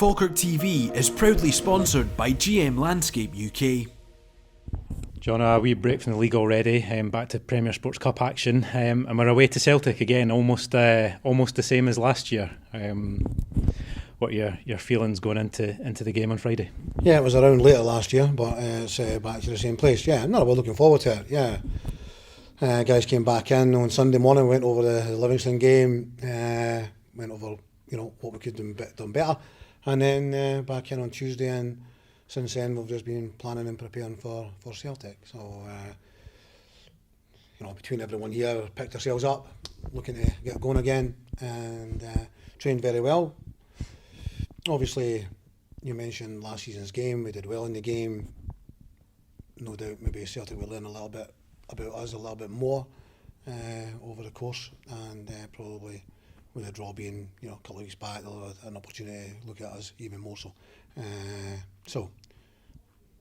Falkirk TV is proudly sponsored by GM Landscape UK. John, a wee break from the league already, back to Premier Sports Cup action, and we're away to Celtic again, almost the same as last year. What are your feelings going into the game on Friday? Yeah, it was around later last year, but it's back to the same place. Yeah, no, we're looking forward to it. Yeah, guys came back in on Sunday morning, went over the Livingston game, went over what we could have done better, and then back in on Tuesday, and since then we've just been planning and preparing for Celtic. So between everyone here, picked ourselves up, looking to get going again, and trained very well. Obviously, you mentioned last season's game. We did well in the game. No doubt, maybe Celtic will learn a little bit about us a little bit more over the course, and probably with a draw being a couple of weeks back, they'll have an opportunity to look at us even more so. So,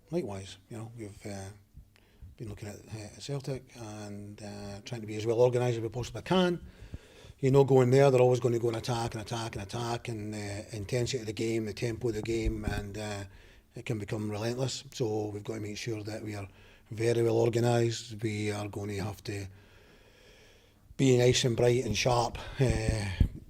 likewise, we've been looking at Celtic and trying to be as well organised as we possibly can. Going there, they're always going to go and attack, and the intensity of the game, the tempo of the game, and it can become relentless. So we've got to make sure that we are very well organised. We are going to have to be nice and bright and sharp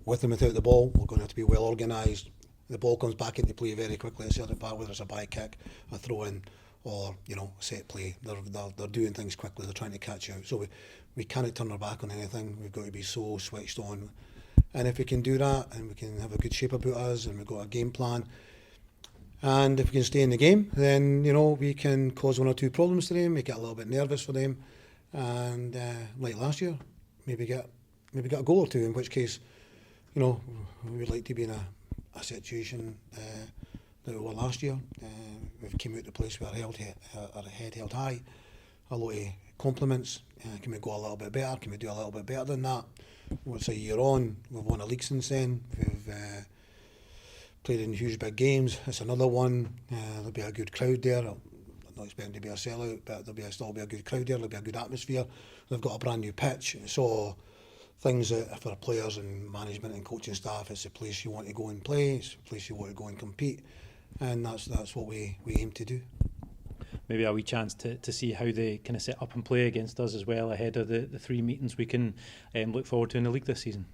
with and without the ball. We're going to have to be well organised. The ball comes back into play very quickly at Celtic Park, whether it's a by kick, a throw in, or a set play. They're doing things quickly. They're trying to catch out. So we cannot turn our back on anything. We've got to be so switched on. And if we can do that, and we can have a good shape about us, and we've got a game plan, and if we can stay in the game, then we can cause one or two problems to them, make it a little bit nervous for them, and like last year, maybe get a goal or two. In which case, we would like to be in a situation that we were last year. We've came out to the place where our head held high, a lot of compliments. Can we go a little bit better? Can we do a little bit better than that? What's a year on? We've won a league since then. We've played in huge big games. It's another one. There'll be a good crowd there. I'm not expecting to be a sellout, but there'll still be a good crowd there. There'll be a good atmosphere. They've got a brand new pitch. So things that for players and management and coaching staff, it's a place you want to go and play. It's a place you want to go and compete, and that's what we aim to do. Maybe a wee chance to see how they kind of set up and play against us as well ahead of the three meetings we can look forward to in the league this season.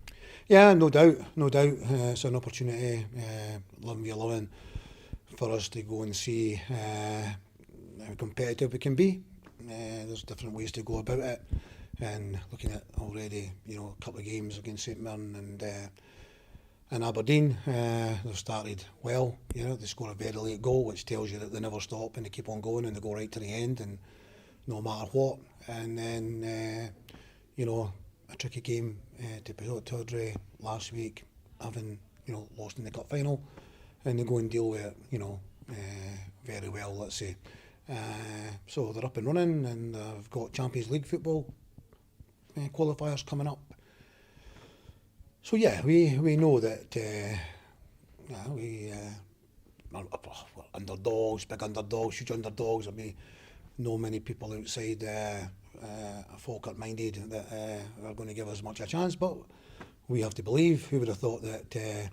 Yeah, no doubt. It's an opportunity, 11v11, for us to go and see how competitive we can be. There's different ways to go about it, and looking at already, a couple of games against St Mirren and Aberdeen, they've started well. They score a very late goal, which tells you that they never stop and they keep on going and they go right to the end, and no matter what. And then a tricky game to Tawdry last week, having lost in the cup final, and they go and deal with it very well, let's say. So they're up and running, and they've got Champions League football qualifiers coming up. So yeah, we know that we are underdogs, big underdogs, huge underdogs. I mean, no many people outside Falkirk minded that are going to give us much a chance, but we have to believe. Who would have thought that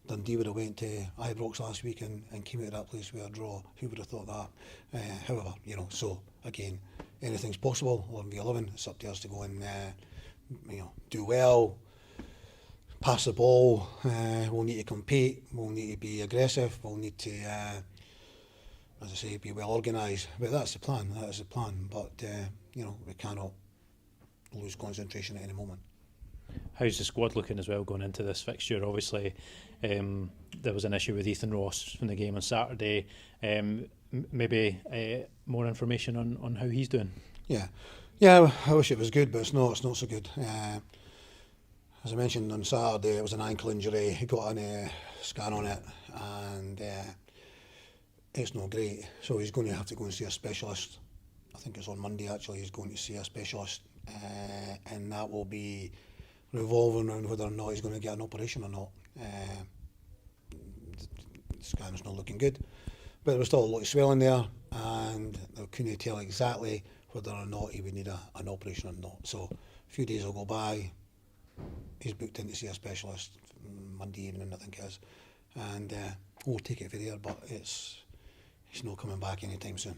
Dundee would have went to Ibrox last week and came out of that place with a draw? Who would have thought that? However, so again, anything's possible. 11v11, it's up to us to go and do well. Pass the ball, we'll need to compete, we'll need to be aggressive, we'll need to, as I say, be well organised. But that is the plan, but we cannot lose concentration at any moment. How's the squad looking as well going into this fixture? Obviously, there was an issue with Ethan Ross from the game on Saturday. Maybe more information on how he's doing? Yeah, I wish it was good, but it's not so good. As I mentioned on Saturday, it was an ankle injury. He got a scan on it, and it's not great. So he's going to have to go and see a specialist. I think it's on Monday actually. He's going to see a specialist, and that will be revolving around whether or not he's going to get an operation or not. The scan's not looking good, but there was still a lot of swelling there, and they couldn't tell exactly whether or not he would need an operation or not. So a few days will go by. He's booked in to see a specialist Monday evening, I think it is, and we'll take it from there. But it's not coming back anytime soon.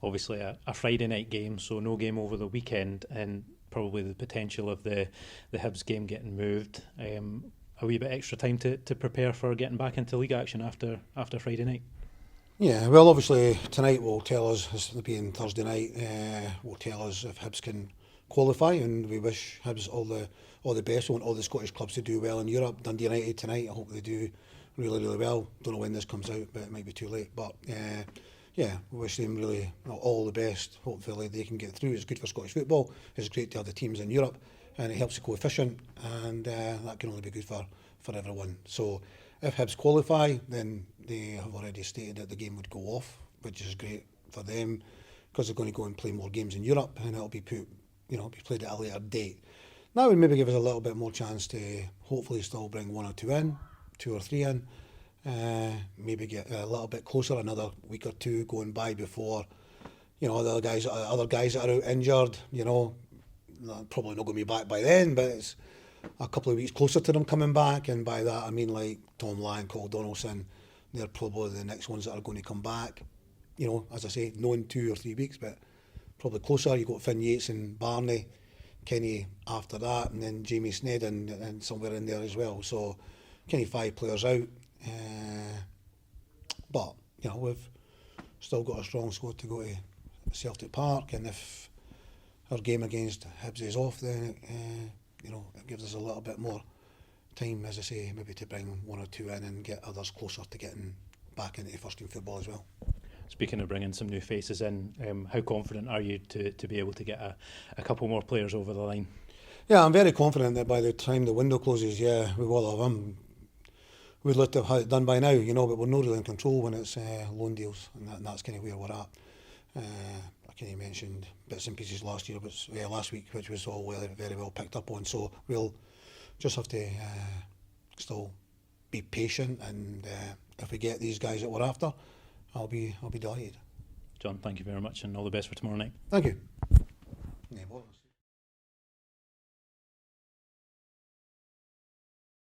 Obviously a Friday night game, so no game over the weekend, and probably the potential of the Hibs game getting moved. A wee bit extra time to prepare for getting back into league action after Friday night. Yeah, well, obviously tonight will tell us, this being Thursday night, will tell us if Hibs can qualify, and we wish Hibs all the best. We want all the Scottish clubs to do well in Europe. Dundee United tonight, I hope they do really, really well. Don't know when this comes out, but it might be too late. But yeah, we wish them really all the best. Hopefully they can get through. It's good for Scottish football. It's great to have the teams in Europe, and it helps the coefficient, and that can only be good for everyone. So if Hibs qualify, then they have already stated that the game would go off, which is great for them, because they're going to go and play more games in Europe, and it'll be be played at a later date. That would maybe give us a little bit more chance to hopefully still bring 1 or 2 in, 2 or 3 in. Maybe get a little bit closer, another week or two going by before, the other guys that are out injured, probably not going to be back by then, but it's a couple of weeks closer to them coming back, and by that I mean like Tom Lang, Cole Donaldson, they're probably the next ones that are going to come back. As I say, not in 2 or 3 weeks, but probably closer. You've got Finn Yates and Barney, Kenny after that, and then Jamie Sneyd and somewhere in there as well. So Kenny 5 players out. But we've still got a strong squad to go to Celtic Park, and if our game against Hibs is off, then it gives us a little bit more time, as I say, maybe to bring 1 or 2 in and get others closer to getting back into first team football as well. Speaking of bringing some new faces in, how confident are you to be able to get a couple more players over the line? Yeah, I'm very confident that by the time the window closes, we will have them. We'd like to have had it done by now, but we're not really in control when it's loan deals, and that's kind of where we're at. I kind of mentioned bits and pieces last week, which was all very well picked up on. So we'll just have to still be patient, and if we get these guys that we're after, I'll be delighted. John, thank you very much, and all the best for tomorrow night. Thank you.